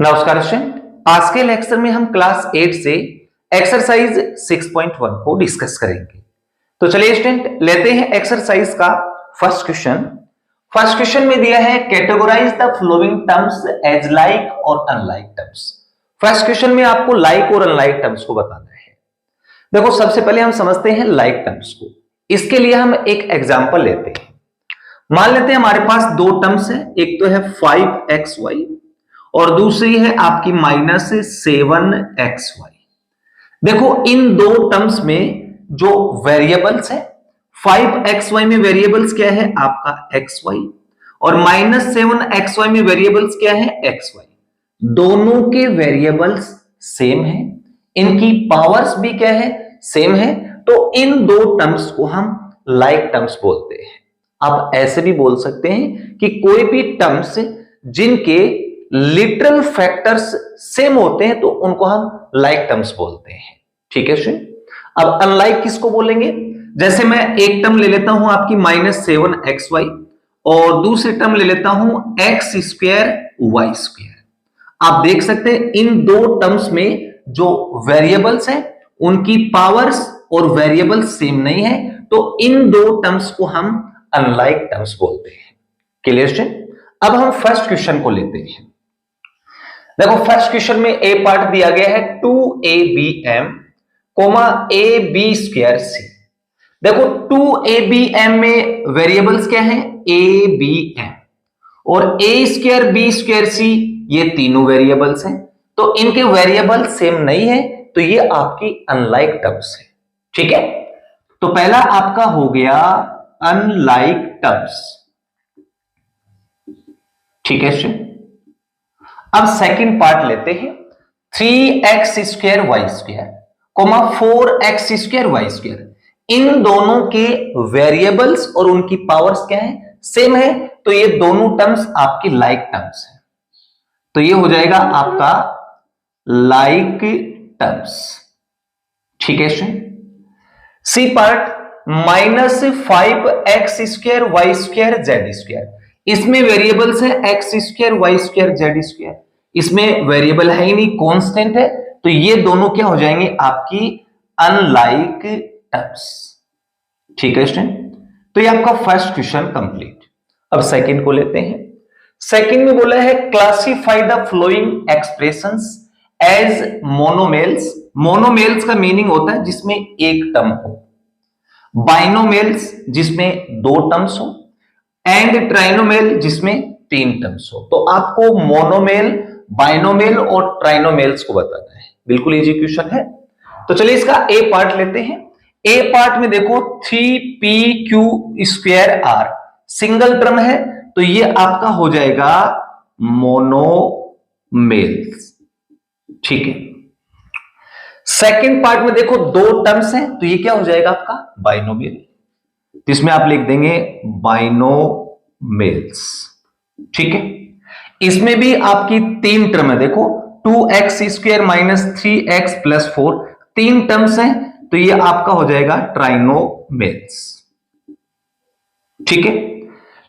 नमस्कार स्टूडेंट, आज के लेक्चर में हम क्लास 8 से एक्सरसाइज 6.1 को डिस्कस करेंगे। तो चलिए स्टूडेंट लेते हैं एक्सरसाइज का फर्स्ट क्वेश्चन। फर्स्ट क्वेश्चन में दिया है categorise the following terms as like और अनलाइक टर्म्स। फर्स्ट क्वेश्चन में आपको लाइक और अनलाइक टर्म्स को बताना है। देखो सबसे पहले हम समझते हैं लाइक टर्म्स को। इसके लिए हम एक एग्जांपल लेते हैं। मान लेते हैं हमारे पास दो टर्म्स है, एक तो है 5xy और दूसरी है आपकी -7xy। देखो इन दो टर्म्स में जो वेरिएबल्स है 5xy में वेरिएबल्स क्या है आपका xy और -7xy में वेरिएबल्स क्या है xy। दोनों के वेरिएबल्स सेम है, इनकी पावर्स भी क्या है सेम है, तो इन दो टर्म्स को हम लाइक टर्म्स बोलते हैं। आप ऐसे भी बोल सकते हैं कि कोई भी टर्म्स जिनके लिटरल फैक्टर्स सेम होते हैं तो उनको हम लाइक टर्म्स बोलते हैं। ठीक है स्टूडेंट। अब अनलाइक किसको बोलेंगे? जैसे मैं एक टर्म ले लेता हूं आपकी -7xy और दूसरी टर्म ले लेता हूं x² y²। आप देख सकते हैं इन दो टर्म्स में जो वेरिएबल्स हैं उनकी पावर्स और वेरिएबल्स सेम नहीं है, तो इन दो टर्म्स को हम अनलाइक टर्म्स बोलते हैं। Clear student. अब हम फर्स्ट क्वेश्चन को लेते हैं। देखो फर्स्ट क्वेश्चन में ए पार्ट दिया गया है 2abm, ab²c। देखो 2abm में वेरिएबल्स क्या है abm और a²b²c, ये तीनों वेरिएबल्स हैं, तो इनके वेरिएबल सेम नहीं है, तो ये आपकी अनलाइक टर्म्स है। ठीक है, तो पहला आपका हो गया अनलाइक टर्म्स। ठीक है स्टूडेंट। अब सेकंड पार्ट लेते हैं 3x² y², 4x² y²। इन दोनों के वेरिएबल्स और उनकी पावर्स क्या है सेम है, तो ये दोनों टर्म्स आपकी लाइक टर्म्स है, तो ये हो जाएगा आपका लाइक टर्म्स। ठीक है student. C part -5x² y² z²। इसमें वेरिएबल्स है x² y² z²। इसमें वेरिएबल है ही नहीं, कांस्टेंट है, तो ये दोनों क्या हो जाएंगे आपकी अनलाइक टर्म्स। ठीक है स्टूडेंट। तो ये आपका फर्स्ट क्वेश्चन कंप्लीट। अब सेकंड को लेते हैं। सेकंड में बोला है classify the following expressions as monomials. Monomials का मीनिंग होता है जिसमें एक टर्म हो, बाइनोमेल्स जिसमें दो टर्म्स हो, एंड ट्राइनोमेल जिसमें तीन टर्म्स हो। तो आपको मोनोमेल, बाइनोमेल और ट्राइनोमेल्स को बताना है। बिल्कुल इजी क्वेश्चन है। तो चलिए इसका ए पार्ट लेते हैं। ए पार्ट में देखो 3pq²r सिंगल टर्म है, तो ये आपका हो जाएगा मोनोमेल्स। ठीक है। सेकंड पार्ट में देखो दो टर्म्स हैं, तो ये क्या हो जाएगा आपका बाइनोमियल, इसमें आप लिख देंगे बाइनोमेल्स। ठीक है। इसमें भी आपकी तीन टर्म है, देखो 2x² -3x + 4, तीन टर्म्स हैं, तो ये आपका हो जाएगा ट्राइनोमेल्स। ठीक है।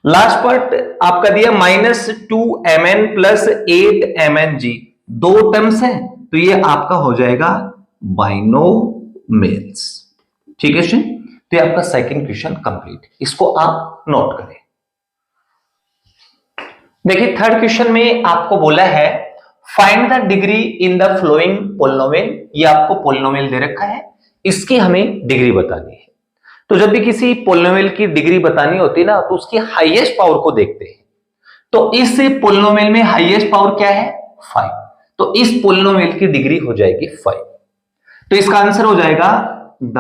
लास्ट पार्ट आपका दिया -2mn + 8mng, दो टर्म्स हैं, तो ये आपका हो जाएगा बाइनोमेल्स। ठीक है स्टूडेंट। तो ये आपका सेकंड क्वेश्चन कंप्लीट, इसको आप नोट करें। देखिए थर्ड क्वेश्चन में आपको बोला है find the degree in the flowing polynomial. ये आपको पोलिनोमियल दे रखा है, इसकी हमें डिग्री बतानी है। तो जब भी किसी पोलिनोमियल की डिग्री बतानी होती है ना, तो उसकी हाईएस्ट पावर को देखते हैं। तो इस पोलिनोमियल में हाईएस्ट पावर क्या है 5, तो इस पोलिनोमियल की डिग्री हो जाएगी 5। तो इसका आंसर हो जाएगा the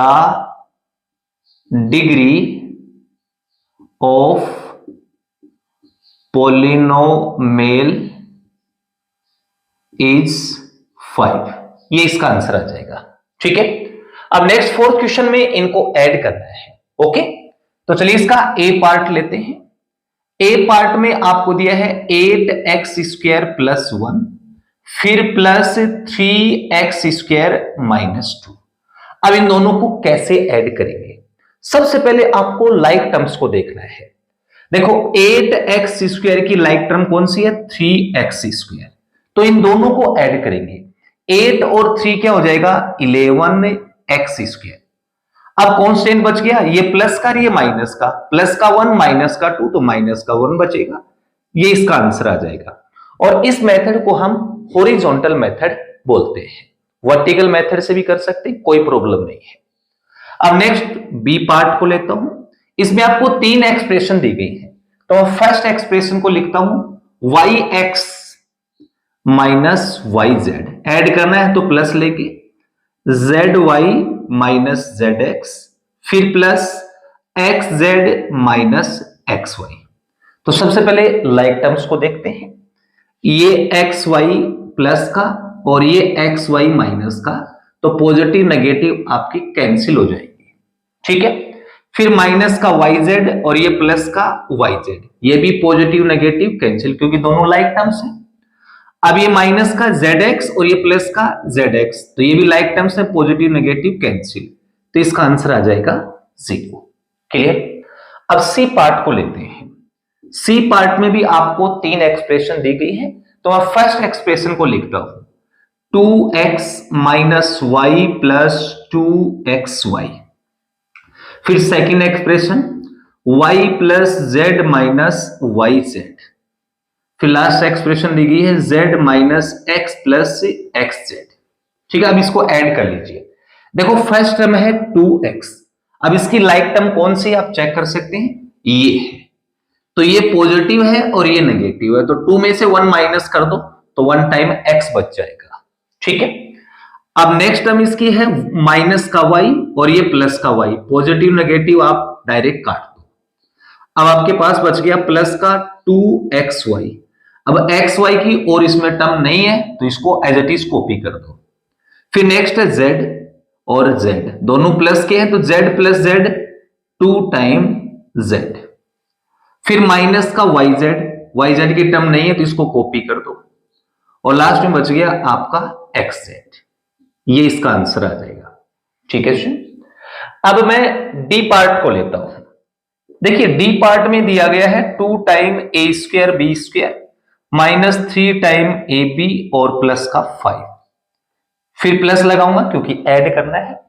degree of polynomial is 5, ये इसका आंसर आ जाएगा। ठीक है। अब नेक्स्ट फोर्थ क्वेश्चन में इनको ऐड करना है। ओके, तो चलिए इसका ए पार्ट लेते हैं। ए पार्ट में आपको दिया है 8x² + 1 फिर +3x² -2। अब इन दोनों को कैसे ऐड करेंगे? सबसे पहले आपको लाइक टर्म्स को देखना है। देखो 8x² की लाइक टर्म कौन सी है 3x², तो इन दोनों को ऐड करेंगे, 8 और 3 क्या हो जाएगा 11x²। अब कांस्टेंट बच गया, ये प्लस का ये माइनस का, प्लस का 1 माइनस का 2 तो माइनस का 1 बचेगा, ये इसका आंसर आ जाएगा। और इस मेथड को हम हॉरिजॉन्टल मेथड बोलते हैं। वर्टिकल मेथड से भी कर सकते हैं, कोई प्रॉब्लम नहीं है। अब नेक्स्ट बी पार्ट को लेता हूं। इसमें आपको 3 एक्सप्रेशन दी गई है, तो फर्स्ट एक्सप्रेशन को लिखता हूं yx माइनस yz, ऐड करना है तो प्लस लेके zy माइनस zx, फिर प्लस xz माइनस xy। तो सबसे पहले लाइक टर्म्स को देखते हैं, ये xy प्लस का और ये xy माइनस का, तो पॉजिटिव नेगेटिव आपकी कैंसिल हो जाएगी, ठीक है। फिर माइनस का yz और ये प्लस का yz, ये भी पॉजिटिव नेगेटिव कैंसिल क्योंकि दोनों लाइक टर्म्स हैं। अब ये माइनस का zx और ये प्लस का zx, तो ये भी लाइक टर्म्स है, पॉजिटिव नेगेटिव कैंसिल, तो इसका आंसर आ जाएगा 0। क्लियर। अब सी पार्ट को लेते हैं। सी पार्ट में भी आपको 3 एक्सप्रेशन दी गई है, तो मैं फर्स्ट एक्सप्रेशन को लिखता हूं 2x minus y plus 2xy। फिर second expression y plus z minus yz। फिर लास्ट एक्सप्रेशन दी गई है z minus x plus xz, ठीक है। अब इसको ऐड कर लीजिए। देखो फर्स्ट टर्म है 2x, अब इसकी लाइक टर्म कौन सी आप चेक कर सकते हैं, ये है, तो ये पॉजिटिव है और ये नेगेटिव है, तो 2 में से 1 माइनस कर दो तो 1 टाइम x बच जाएगा, ठीक है। अब नेक्स्ट टर्म इसकी है माइनस का y और ये प्लस का y, पॉजिटिव नेगेटिव आप डायरेक्ट काट दो। अब आपके पास बच गया प्लस का 2xy। अब xy की और इसमें टर्म नहीं है तो इसको एज इट इज कॉपी कर दो। फिर नेक्स्ट है z और z, दोनों प्लस के हैं तो z plus z 2 time z। फिर माइनस का yz की टर्म नहीं है तो इसको कॉपी कर दो, और लास्ट में बच गया आपका xz, ये इसका आंसर आ जाएगा, ठीक है। अब मैं डी पार्ट को लेता हूं। देखिए डी पार्ट में दिया गया है 2 time a² b² minus 3 time ab और प्लस का 5। फिर प्लस लगाऊंगा क्योंकि ऐड करना है,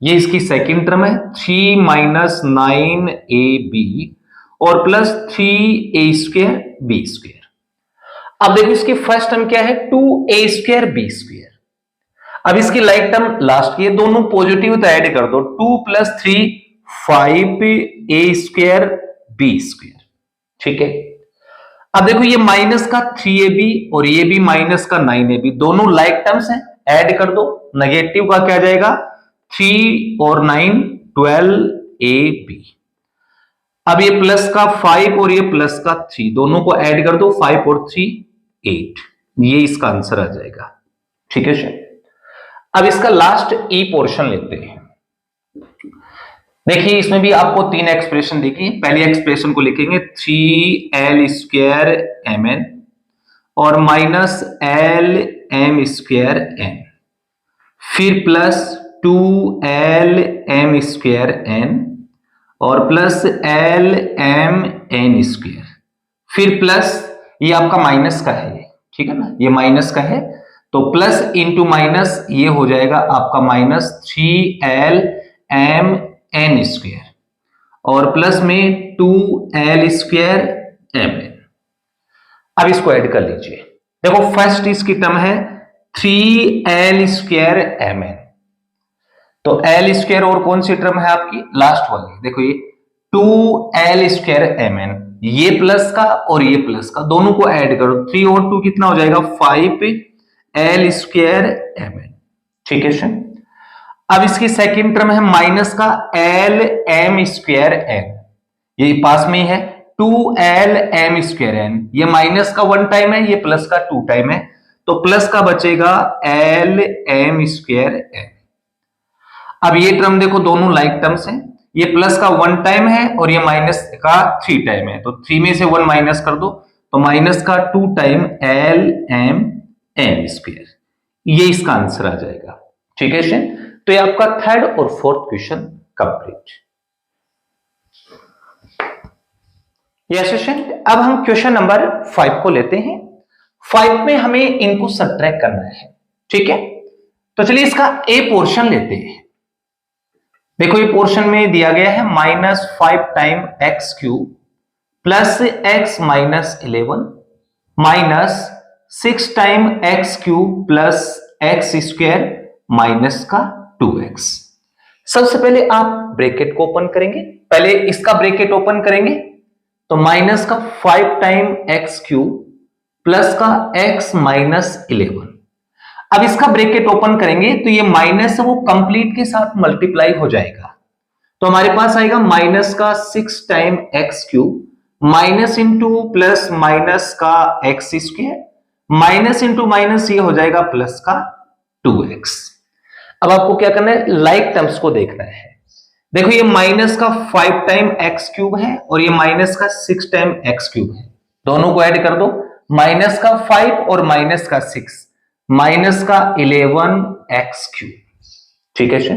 ये इसकी सेकंड टर्म है 3 माइनस 9ab और प्लस 3a² b²। अब देखो इसकी फर्स्ट टर्म क्या है 2a² b²। अब इसकी लाइक टर्म लास्ट की, दोनों पॉजिटिव तो ऐड कर दो, 2 प्लस 3 5a² b², ठीक है। अब देखो ये माइनस का 3ab और ये भी माइनस का 9ab, दोनों लाइक टर्म्स हैं, ऐड कर दो, नेगेटिव का क्या जाएगा 3 और 9 12ab। अब ये प्लस का 5 और ये प्लस का 3, दोनों को ऐड कर दो, 5 और 3 8, ये इसका आंसर आ जाएगा, ठीक है सर। अब इसका लास्ट ई पोर्शन लेते हैं। देखिए इसमें भी आपको 3 एक्सप्रेशन देखिए, पहली एक्सप्रेशन को लिखेंगे 3l² mn और माइनस lm²n, फिर प्लस 2lm²n और प्लस lmn², फिर प्लस ये आपका माइनस का है, ठीक है ना, ये माइनस का है तो प्लस इंटू माइनस ये हो जाएगा आपका माइनस 3lmn² और प्लस में 2l²mn। अब इसको ऐड कर लीजिए। देखो फर्स्ट इसकी टर्म है 3l²mn, तो l² और कौन सी टर्म है आपकी लास्ट वाली, देखो ये 2l²mn, ये प्लस का और ये प्लस का, दोनों को ऐड करो, 3 और 2 कितना हो जाएगा 5l²mn, ठीक है सर। अब इसकी सेकंड टर्म है माइनस का lm²n, ये पास में ही है 2lm²n, ये माइनस का 1 टाइम है, ये प्लस का 2 टाइम है, तो प्लस का बचेगा lm²n। अब ये टर्म देखो दोनों लाइक टर्म्स हैं, ये प्लस का 1 टाइम है और ये माइनस का 3 टाइम है, तो 3 में से 1 माइनस कर दो तो माइनस का 2 टाइम lmn², ये इसका आंसर आ जाएगा, ठीक है सर। तो ये आपका थर्ड और fourth question complete. Yes sir, अब हम क्वेश्चन नंबर 5 को लेते हैं। 5 में हमें इनको सब्ट्रैक्ट करना है, ठीक है। तो चलिए इसका ए पोर्शन लेते हैं। देखो ये पोर्शन में दिया गया है -5 time x cube plus x minus 11 minus 6 time x cube plus x square minus का 2x। सबसे पहले आप ब्रैकेट को ओपन करेंगे, पहले इसका ब्रैकेट ओपन करेंगे तो माइनस का 5 टाइम एक्स क्यूब प्लस का x माइनस 11। अब इसका ब्रैकेट ओपन करेंगे तो ये माइनस वो कंप्लीट के साथ मल्टीप्लाई हो जाएगा, तो हमारे पास आएगा माइनस का 6 time x cube minus into plus minus का x square minus into minus ये हो जाएगा प्लस का 2x। अब आपको क्या करना है, लाइक टर्म्स को देखना है। देखो ये माइनस का 5 टाइम एक्स क्यूब है और ये माइनस का 6 टाइम एक्स क्यूब है, दोनों को ऐड कर दो, माइनस का 5 और माइनस का 6 माइनस का 11 एक्स क्यूब, ठीक है।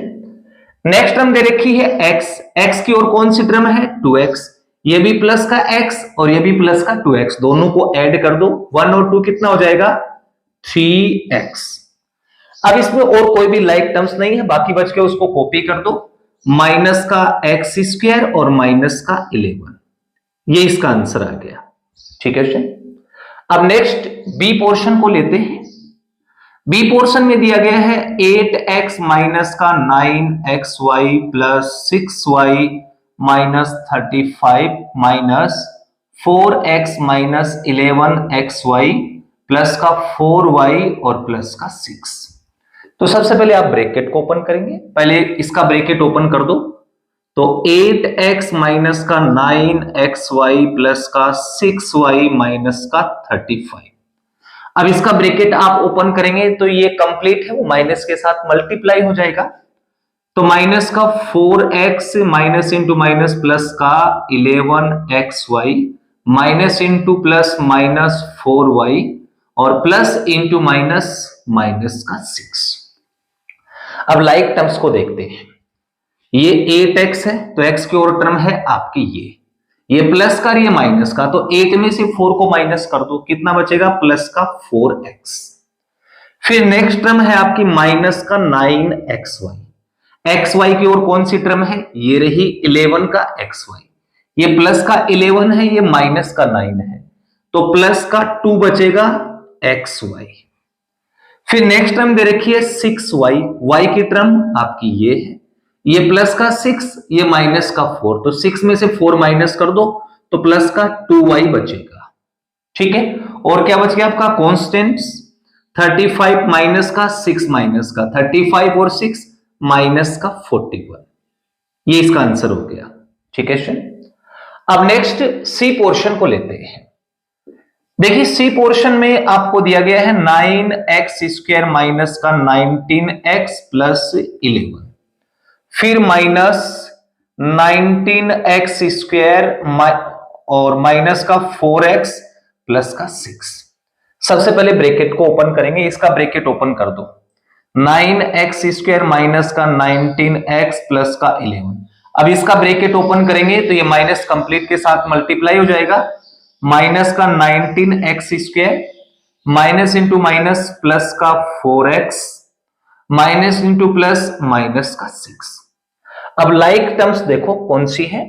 नेक्स्ट टर्म दे रखी है x की और कौन सी टर्म है 2x, ये भी प्लस का x और ये भी प्लस का 2x, दोनों को ऐड कर दो, 1 और 2 कितना हो जाएगा 3x। अब इसमें और कोई भी लाइक टर्म्स नहीं है, बाकी बच के उसको कॉपी कर दो, माइनस का एक्स स्क्वायर और माइनस का 11, ये इसका आंसर आ गया, ठीक है। अब नेक्स्ट बी पोर्शन को लेते हैं। बी पोर्शन में दिया गया है 8x माइनस का 9xy plus 6y minus 35 minus 4x minus 11xy plus का 4y और प्लस का 6। तो सबसे पहले आप ब्रैकेट को ओपन करेंगे, पहले इसका ब्रैकेट ओपन कर दो, तो 8x माइनस का 9xy प्लस का 6y माइनस का 35। अब इसका ब्रैकेट आप ओपन करेंगे तो ये कंप्लीट है, वो माइनस के साथ मल्टीप्लाई हो जाएगा, तो माइनस का 4x minus into minus plus का 11xy minus into plus minus 4y और प्लस इंटू माइनस माइनस का 6। अब लाइक टर्म्स को देखते हैं, ये 8x है तो x की और टर्म है आपकी ये प्लस का ये माइनस का, तो 8 में से 4 को माइनस कर दो, कितना बचेगा प्लस का 4x। फिर नेक्स्ट टर्म है आपकी माइनस का 9xy, xy की और कौन सी टर्म है, ये रही 11 का xy, ये प्लस का 11 है, ये माइनस का 9 है, तो प्लस का 2 बचेगा xy। फिर नेक्स्ट टर्म दे रखी है 6y, y की टर्म आपकी ये है, ये प्लस का 6 ये माइनस का 4, तो 6 में से 4 माइनस कर दो तो प्लस का 2y बचेगा, ठीक है। और क्या बच गया आपका कांस्टेंट्स, 35 माइनस का 6 माइनस का 35 और 6 माइनस का 41, ये इसका आंसर हो गया, ठीक है। अब नेक्स्ट सी पोर्शन को लेते हैं। देखिए सी पोर्शन में आपको दिया गया है 9x स्क्वायर माइनस का 19x प्लस 11, फिर माइनस 19x स्क्वायर और माइनस का 4x प्लस का 6। सबसे पहले ब्रैकेट को ओपन करेंगे, इसका ब्रैकेट ओपन कर दो, 9x स्क्वायर माइनस का 19x प्लस का 11। अब इसका ब्रैकेट ओपन करेंगे तो ये माइनस कंप्लीट के साथ मल्टीप्लाई हो जाएगा, माइनस का 19x square minus into minus plus का 4x minus into plus minus का 6। अब लाइक टर्म्स देखो कौन सी है,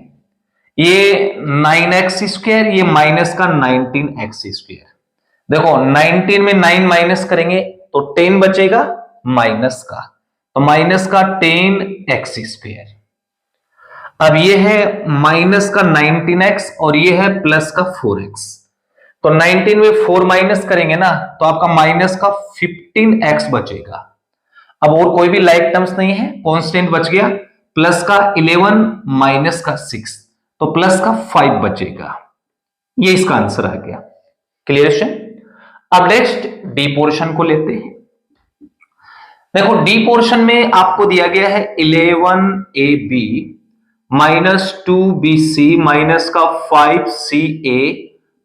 ये 9x स्क्वायर ये माइनस का 19x स्क्वायर, देखो 19 में 9 माइनस करेंगे तो 10 बचेगा माइनस का, तो माइनस का 10x स्क्वायर। अब ये है माइनस का 19x और ये है प्लस का 4x, तो 19 में 4 माइनस करेंगे ना तो आपका माइनस का 15x बचेगा। अब और कोई भी लाइक टर्म्स नहीं है, कांस्टेंट बच गया, प्लस का 11 माइनस का 6, तो प्लस का 5 बचेगा, ये इसका आंसर आ गया, क्लियर है। अब नेक्स्ट डी पोर्शन को लेते हैं। देखो डी पोर्शन में आपको दिया गया है 11ab माइनस 2bc माइनस का 5ca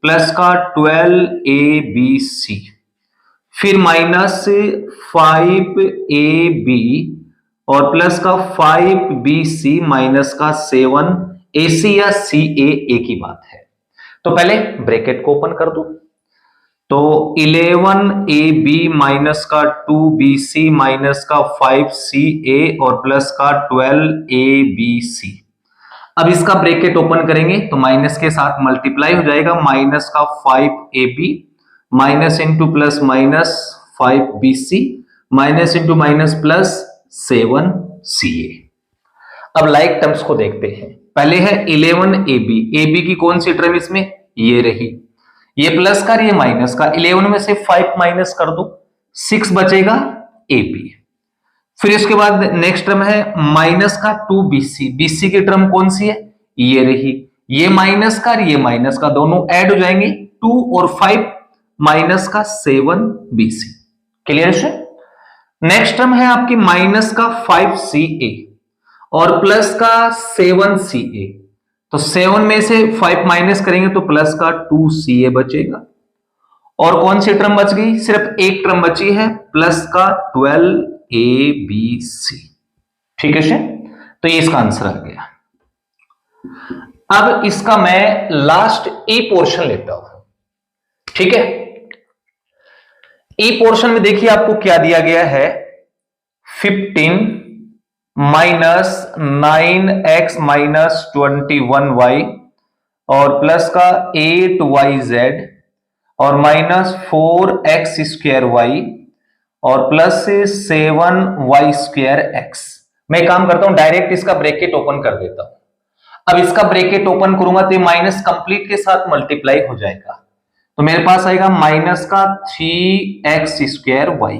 प्लस का 12abc, फिर माइनस 5ab और प्लस का 5bc माइनस का 7ac या ca एक ही बात है। तो पहले ब्रैकेट को ओपन कर दो, तो 11ab माइनस का 2bc माइनस का 5ca और प्लस का 12abc। अब इसका ब्रैकेट ओपन करेंगे तो माइनस के साथ मल्टीप्लाई हो जाएगा, माइनस का 5ab minus into plus minus 5bc minus into minus plus 7ca। अब लाइक टर्म्स को देखते हैं। पहले है 11ab, ab की कौन सी टर्म इसमें, ये रही, ये प्लस का ये माइनस का, 11 में से 5 माइनस कर दो 6 बचेगा ab। फिर इसके बाद नेक्स्ट टर्म है माइनस का 2bc, bc की टर्म कौन सी है, ये रही, ये माइनस का ये माइनस का दोनों ऐड हो जाएंगे 2 और 5 माइनस का 7bc। क्लियर है। नेक्स्ट टर्म है आपकी माइनस का 5ca और प्लस का 7ca, तो 7 में से 5 माइनस करेंगे तो प्लस का 2ca बचेगा। और कौन सी टर्म बच गई, सिर्फ एक टर्म बची है, प्लस का 12abc। ठीक है, तो ये इसका आंसर आ गया। अब इसका मैं लास्ट ए पोर्शन लेता हूं। ठीक है, ए पोर्शन में देखिए आपको क्या दिया गया है, 15 माइनस 9x माइनस 21y और प्लस का 8yz और माइनस 4x स्क्वायर y और प्लस 7y स्क्वायर x। मैं काम करता हूं, डायरेक्ट इसका ब्रैकेट ओपन कर देता हूं। अब इसका ब्रैकेट ओपन करूंगा तो माइनस कंप्लीट के साथ मल्टीप्लाई हो जाएगा, तो मेरे पास आएगा माइनस का 3x स्क्वायर y,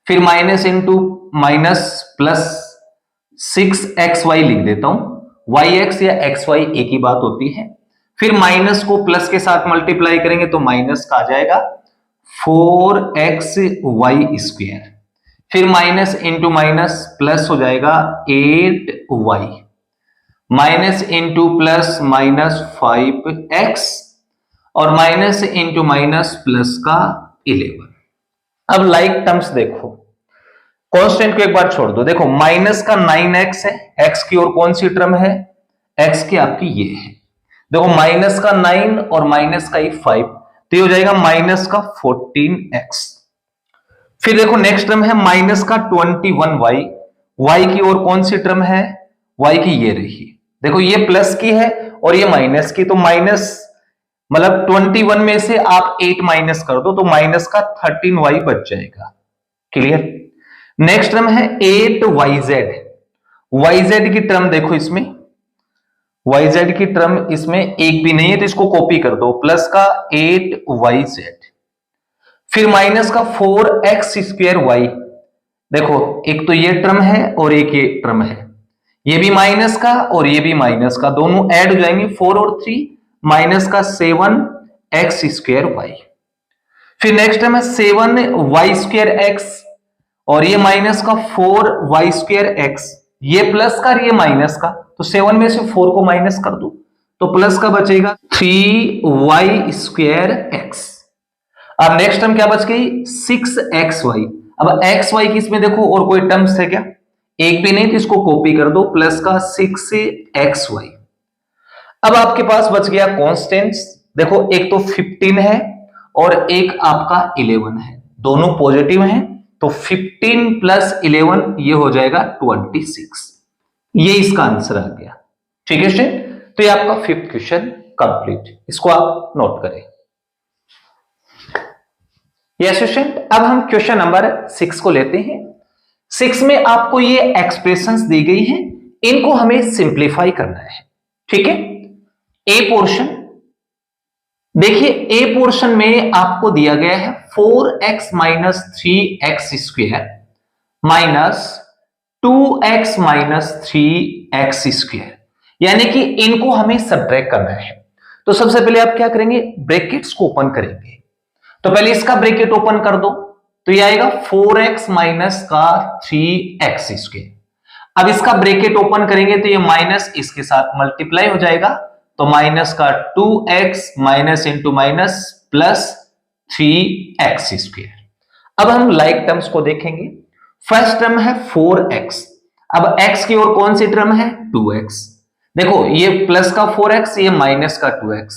फिर minus into minus plus 6xy लिख देता हूं, yx या xy एक ही बात होती है। फिर माइनस को प्लस के साथ मल्टीप्लाई करेंगे तो माइनस का आ जाएगा 4xy स्क्वायर, फिर माइनस इंटू माइनस प्लस हो जाएगा 8y minus into plus minus 5x और माइनस इंटू माइनस प्लस का 11। अब लाइक टर्म्स देखो, कांस्टेंट को एक बार छोड़ दो, देखो माइनस का 9x है, x की और कौन सी टर्म है, x की आपकी ये है, देखो माइनस का 9 और माइनस का 5, तो ये हो जाएगा माइनस का 14x। फिर देखो नेक्स्ट टर्म है माइनस का 21y, y की और कौन सी टर्म है, y की ये रही, देखो ये प्लस की है और ये माइनस की, तो माइनस मतलब 21 में से आप 8 माइनस कर दो तो माइनस का 13y बच जाएगा। क्लियर। नेक्स्ट टर्म है 8yz, yz की टर्म देखो इसमें, yz की टर्म इसमें एक भी नहीं है तो इसको कॉपी कर दो, प्लस का 8yz, फिर माइनस का 4x स्क्वायर y, देखो एक तो ये टर्म है और एक ये टर्म है, ये भी माइनस का और ये भी माइनस का, दोनों ऐड हो जाएंगे 4 और 3 माइनस का 7x स्क्वायर y। फिर नेक्स्ट टर्म है 7y स्क्वायर x और ये माइनस का 4y स्क्वायर x, ये प्लस का ये माइनस का, तो 7 में से 4 को माइनस कर दो तो प्लस का बचेगा 3y स्क्वायर x। अब नेक्स्ट टर्म क्या बच गई 6xy। अब xy की इसमें देखो और कोई टर्म्स है क्या, एक भी नहीं, तो इसको कॉपी कर दो, प्लस का 6xy। अब आपके पास बच गया कांस्टेंट्स, देखो एक तो 15 है और एक आपका 11 है, दोनों पॉजिटिव हैं, तो 15 प्लस 11 ये हो जाएगा 26। ये इसका आंसर आ गया। ठीक है स्टूडेंट, तो ये आपका 5th क्वेश्चन कंप्लीट, इसको आप नोट करें। यस स्टूडेंट, अब हम क्वेश्चन नंबर 6 को लेते हैं। 6 में आपको ये एक्सप्रेशंस दी गई हैं, इनको हमें सिंप्लीफाई करना है। ठीक है, ए पोर्शन देखिए, ए पोर्शन में आपको दिया गया है 4x minus 3x square minus 2x minus 3x square, यानी कि इनको हमें सब्ट्रैक्ट करना है। तो सबसे पहले आप क्या करेंगे, ब्रैकेट्स को ओपन करेंगे, तो पहले इसका ब्रैकेट ओपन कर दो, तो ये आएगा 4x माइनस का 3x स्क्वायर। अब इसका ब्रैकेट ओपन करेंगे तो ये माइनस इसके साथ मल्टीप्लाई हो जाएगा, तो माइनस का 2x minus into minus plus 3x square. अब हम लाइक टर्म्स को देखेंगे। फर्स्ट टर्म है 4x, अब x की ओर कौन सी टर्म है 2x, देखो ये प्लस का 4x ये माइनस का 2x,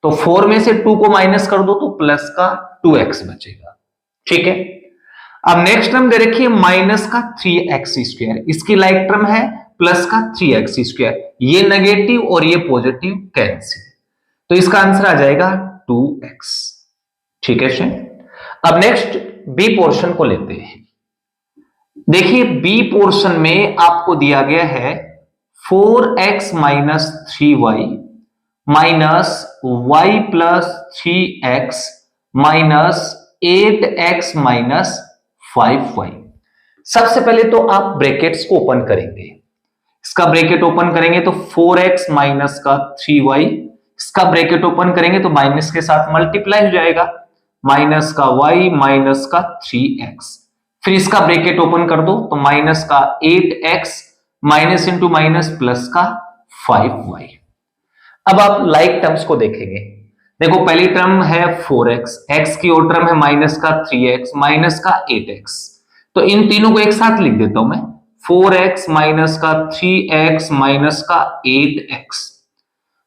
तो 4 में से 2 को माइनस कर दो तो प्लस का 2x बचेगा। ठीक है, अब नेक्स्ट टर्म दे रखी है माइनस का 3x², इसकी लाइक टर्म है प्लस का 3x², ये नेगेटिव और ये पॉजिटिव कैंसिल, तो इसका आंसर आ जाएगा 2x। ठीक है स्टूडेंट, अब नेक्स्ट बी पोर्शन को लेते हैं। देखिए बी पोर्शन में आपको दिया गया है 4x minus 3y minus y plus 3x minus 8x minus 5y। सबसे पहले तो आप ब्रैकेट्स को ओपन करेंगे, इसका ब्रैकेट ओपन करेंगे तो 4x माइनस का 3y, इसका ब्रैकेट ओपन करेंगे तो माइनस के साथ मल्टीप्लाई हो जाएगा, माइनस का y माइनस का 3x, फिर इसका ब्रैकेट ओपन कर दो तो माइनस का 8x minus into minus plus का 5y। अब आप लाइक टर्म्स को देखेंगे, देखो पहली टर्म है 4x, x की और टर्म है माइनस का 3x माइनस का 8x, तो इन तीनों को एक साथ लिख देता हूं मैं, 4x माइनस का 3x माइनस का 8x,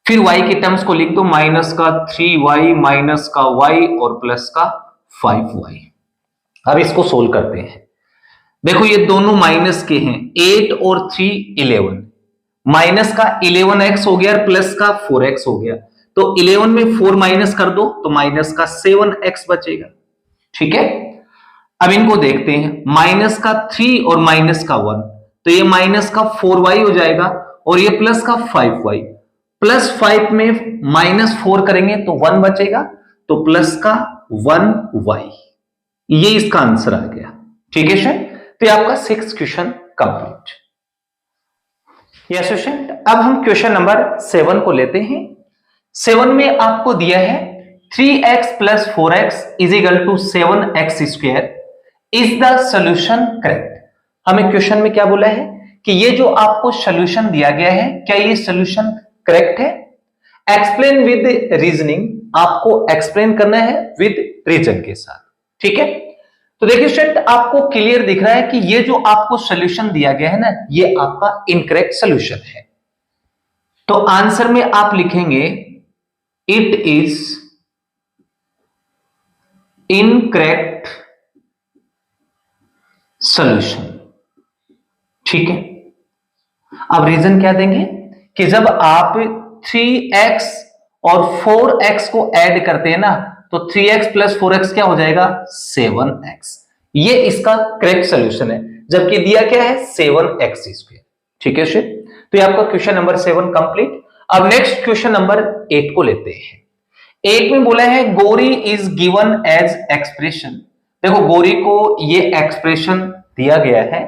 फिर y की टर्म्स को लिख दो माइनस का 3y माइनस का y और प्लस का 5y। अब इसको सोल्व करते हैं, देखो ये दोनों माइनस के हैं, 8 और 3 11, माइनस का 11x हो गया प्लस का 4x हो गया, तो 11 में 4 माइनस कर दो तो माइनस का 7x बचेगा। ठीक है, अब इनको देखते हैं, माइनस का 3 और माइनस का 1, तो ये माइनस का 4y हो जाएगा और ये प्लस का 5y, प्लस 5 में माइनस 4 करेंगे तो 1 बचेगा, तो प्लस का 1y, ये इसका आंसर आ गया। ठीक है स्टूडेंट, तो ये आपका 6th question complete. Yes student, अब हम क्वेश्चन नंबर 7 को लेते हैं। 7 में आपको दिया है 3x plus 4x is equal to 7x² is the solution correct. हमें क्वेश्चन में क्या बोला है कि ये जो आपको सोल्यूशन दिया गया है क्या ये सोल्यूशन करेक्ट है? एक्सप्लेन विद रीजनिंग, आपको एक्सप्लेन करना है विद रीजन के साथ। ठीक है, तो देखिए स्टूडेंट आपको क्लियर दिख रहा है कि ये जो आपको सोल्यूशन दिया गया है ना, ये आपका इनकरेक्ट सोल्यूशन है, तो आंसर में आप लिखेंगे इट इज इनकरेक्ट सोल्यूशन। ठीक है, अब रीजन क्या देंगे कि जब आप 3x और 4x को ऐड करते हैं ना, तो 3x प्लस 4x क्या हो जाएगा 7x, ये इसका करेक्ट सोल्यूशन है, जबकि दिया क्या है 7x²। ठीक है स्टूडेंट, तो ये आपका क्वेश्चन नंबर 7 कंप्लीट। अब नेक्स्ट क्वेश्चन नंबर 8 को लेते हैं। 8 में बोला है गोरी इज गिवन एज एक्सप्रेशन। देखो गोरी को ये एक्सप्रेशन दिया गया है,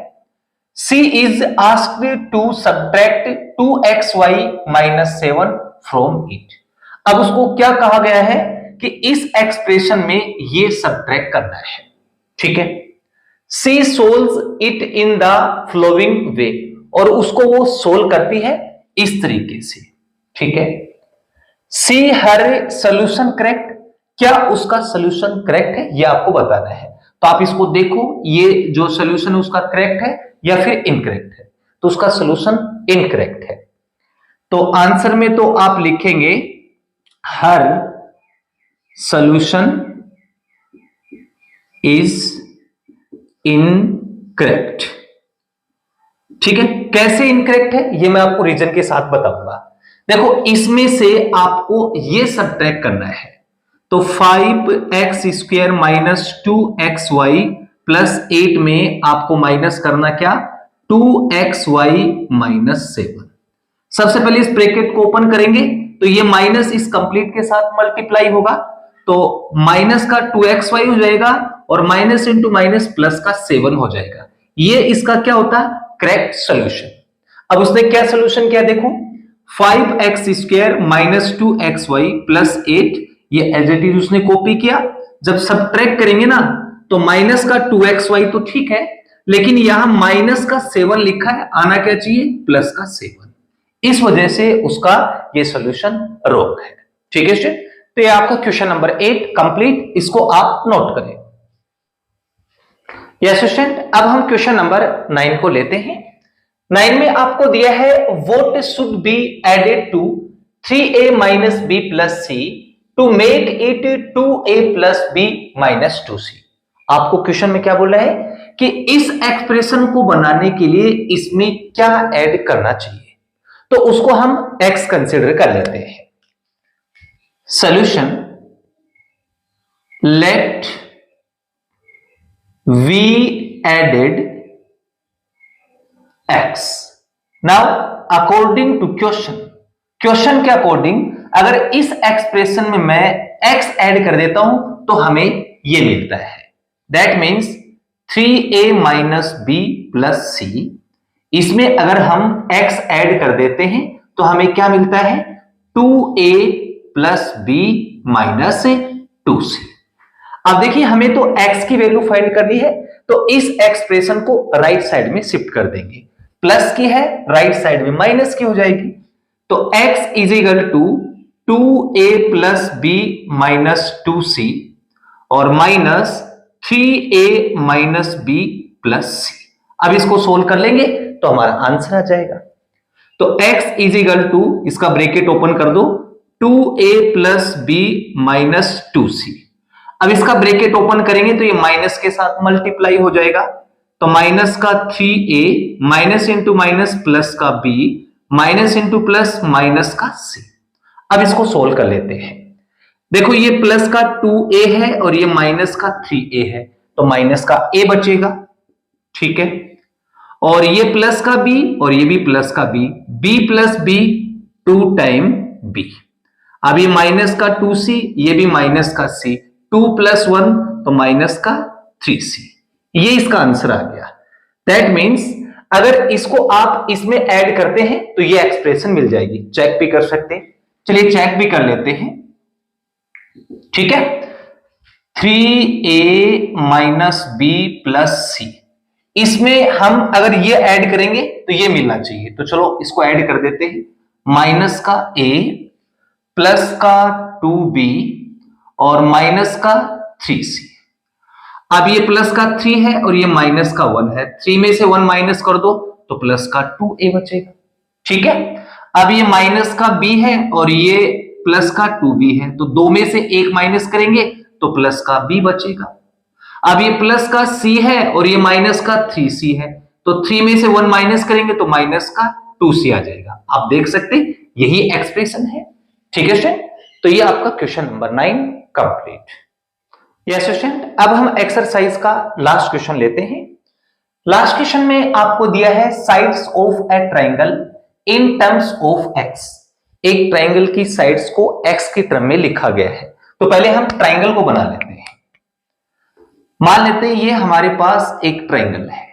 she is asked to subtract 2xy minus 7 from it. अब उसको क्या कहा गया है कि इस एक्सप्रेशन में ये सब्ट्रैक्ट करना है। ठीक है, she solves it in the following way, और उसको वो सोल्व करती है इस तरीके से। ठीक है, सी हर सोल्यूशन करेक्ट, क्या उसका सोल्यूशन करेक्ट है ये आपको बताना है, तो आप इसको देखो ये जो सोल्यूशन है उसका करेक्ट है या फिर इनकरेक्ट है, तो उसका सोल्यूशन इनकरेक्ट है, तो आंसर में तो आप लिखेंगे हर सोल्यूशन इज इनकरेक्ट। ठीक है, कैसे इनकरेक्ट है ये मैं आपको रीजन के साथ बताऊंगा। देखो इसमें से आपको ये सब्ट्रैक्ट करना है, तो 5x² माइनस 2xy प्लस 8 में आपको माइनस करना क्या 2xy माइनस 7। सबसे पहले इस ब्रैकेट को ओपन करेंगे तो ये माइनस इस कंप्लीट के साथ मल्टीप्लाई होगा, तो माइनस का 2xy हो जाएगा और माइनस इंटू माइनस प्लस का 7 हो जाएगा। ये इसका क्या होता है करेक्ट सोल्यूशन। अब उसने क्या सोल्यूशन किया देखो, 5x² माइनस 2xy प्लस 8, ये एज इट इज उसने कॉपी किया। जब सब्ट्रैक्ट करेंगे ना तो माइनस का 2xy तो ठीक है, लेकिन यहां माइनस का 7 लिखा है, आना क्या चाहिए प्लस का 7, इस वजह से उसका ये सॉल्यूशन रॉन्ग है। ठीक है स्टूडेंट, तो ये आपका क्वेश्चन नंबर 8 कंप्लीट, इसको आप नोट करें। यस स्टूडेंट, अब हम क्वेश्चन नंबर 9 को लेते हैं। 9 में आपको दिया है what should be added to 3a minus b plus c to make it 2a plus B minus 2c। आपको क्वेश्चन में क्या बोला है कि इस एक्सप्रेशन को बनाने के लिए इसमें क्या ऐड करना चाहिए, तो उसको हम x कंसिडर कर लेते हैं। Solution, let v added x। Now according to question के अकॉर्डिंग अगर इस एक्सप्रेशन में मैं x ऐड कर देता हूं तो हमें यह मिलता है, that means 3a minus b plus c. इसमें अगर हम x ऐड कर देते हैं तो हमें क्या मिलता है, 2a plus B minus 2c। अब देखिए हमें तो x की वैल्यू फाइंड करनी है, तो इस एक्सप्रेशन को राइट साइड में शिफ्ट कर देंगे। प्लस की है, राइट साइड में माइनस की हो जाएगी, तो x is equal to 2a plus B minus 2c और minus 3a minus b plus c. अब इसको सोल्व कर लेंगे तो हमारा आंसर आ जाएगा। तो x इज इक्वल टू, इसका ब्रैकेट ओपन कर दो, 2a plus B minus 2c। अब इसका ब्रैकेट ओपन करेंगे तो ये माइनस के साथ मल्टीप्लाई हो जाएगा, तो माइनस का 3a minus into minus plus का b minus into plus minus का c। अब इसको सोल्व कर लेते हैं। देखो ये प्लस का 2a है और ये माइनस का 3a है, तो माइनस का a बचेगा, ठीक है, और ये प्लस का b और ये भी प्लस का b plus b 2 time b। अब ये माइनस का 2c, ये भी माइनस का c, 2 प्लस 1 तो माइनस का 3c। ये इसका आंसर आ गया। दैट मीन्स अगर इसको आप इसमें ऐड करते हैं तो ये एक्सप्रेशन मिल जाएगी। चेक भी कर सकते हैं, चलिए चेक भी कर लेते हैं, ठीक है। 3a minus b plus c, इसमें हम अगर ये ऐड करेंगे तो ये मिलना चाहिए, तो चलो इसको ऐड कर देते हैं। माइनस का a प्लस का 2b और माइनस का 3c। अब ये प्लस का 3 है और ये माइनस का 1 है, 3 में से 1 माइनस कर दो तो प्लस का 2a बचेगा, ठीक है। अब ये माइनस का b है और ये प्लस का 2b है, तो 2 में से 1 माइनस करेंगे तो प्लस का b बचेगा। अब ये प्लस का c है और ये माइनस का 3c है, तो 3 में से 1 माइनस करेंगे तो माइनस का 2c आ जाएगा। आप देख सकते हैं यही एक्सप्रेशन है, ठीक है स्टूडेंट। तो ये आपका question number 9 complete. Yes student, अब हम एक्सरसाइज का लास्ट क्वेश्चन लेते हैं। लास्ट क्वेश्चन में आपको दिया है sides of A triangle in terms of x। एक ट्राइंगल की साइड्स को x की टर्म में लिखा गया है, तो पहले हम ट्राइंगल को बना लेते हैं। मान लेते हैं ये हमारे पास एक ट्राइंगल है,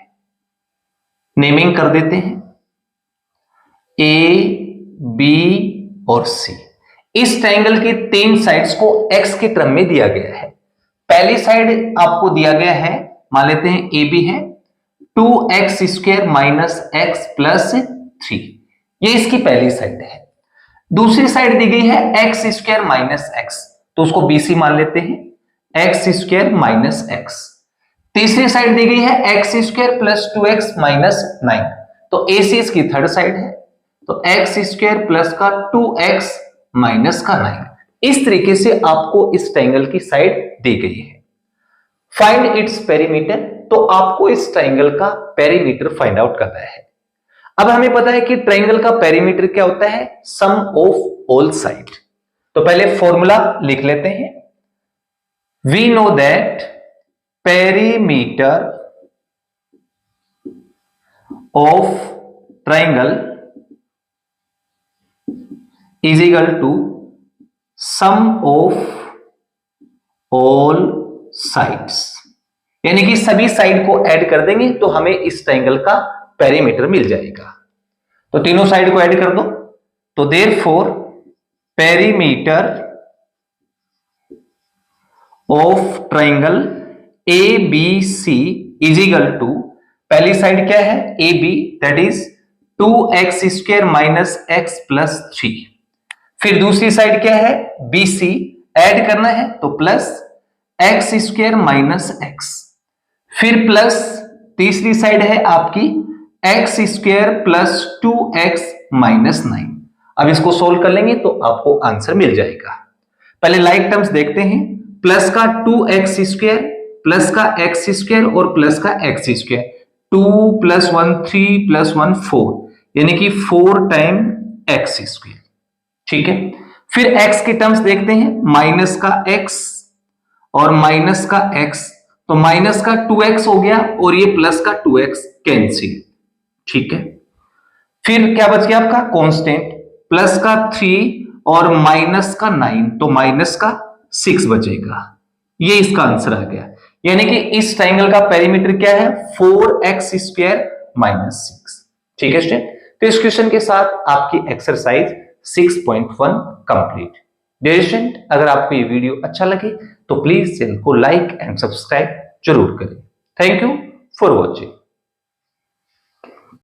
नेमिंग कर देते हैं a, b और c। इस ट्राइंगल की 3 साइड्स को x की टर्म में दिया गया है। पहली साइड आपको दिया गया है, मान लेते हैं ए बी है, 2x square minus x plus 3, ये इसकी पहली साइड है। दूसरी साइड दी गई है x स्क्वायर माइनस x, तो उसको BC मान लेते हैं, x स्क्वायर माइनस x। तीसरी साइड दी गई है x square plus 2x minus 9, तो AC इसकी थर्ड साइड है, तो x स्क्वायर प्लस का 2x माइनस का 9। इस तरीके से आपको इस ट्राइंगल की साइड दी गई है। फाइंड इट्स पेरीमीटर, तो आपको इस ट्राइंगल का पेरीमीटर फाइंड आउट करना है। अब हमें पता है कि ट्राइंगल का पेरीमीटर क्या होता है, सम ऑफ ऑल साइड। तो पहले फॉर्मूला लिख लेते हैं। We know that perimeter of triangle is equal to sum of all sides, यानी कि सभी साइड को ऐड कर देंगे तो हमें इस ट्राइंगल का पेरीमीटर मिल जाएगा। तो तीनों साइड को ऐड कर दो, तो therefore perimeter of triangle A B C is equal to, पहली साइड क्या है A B, that is 2x square minus x plus 3। फिर दूसरी साइड क्या है BC, ऐड करना है तो plus x square minus x, फिर प्लस तीसरी साइड है आपकी x square plus 2x minus 9। अब इसको सोल्व कर लेंगे तो आपको आंसर मिल जाएगा। पहले लाइक टर्म्स देखते हैं। प्लस का 2x स्क्वायर, प्लस का x स्क्वायर और प्लस का x स्क्वायर, 2 + 1 3 + 1 4, यानी कि 4 टाइम x स्क्वायर। ठीक है, फिर x की टर्म्स देखते हैं, माइनस का x और माइनस का x, तो माइनस का 2x हो गया और ये प्लस का 2x कैंसिल। ठीक है, फिर क्या बच गया आपका कांस्टेंट, प्लस का 3 और माइनस का 9, तो माइनस का 6 बचेगा। ये इसका आंसर आ गया, यानी कि इस ट्राइंगल का पेरीमीटर क्या है, 4x स्क्वायर माइनस 6। ठीक है स्टूडेंट, तो इस क्वेश्चन के साथ आपकी एक्सरसाइज 6.1 कंप्लीट। डियर स्टूडेंट, अगर आपको ये वीडियो अच्छा लगे तो प्लीज चैनल को लाइक एंड सब्सक्राइब जरूर करें। Thank you for watching.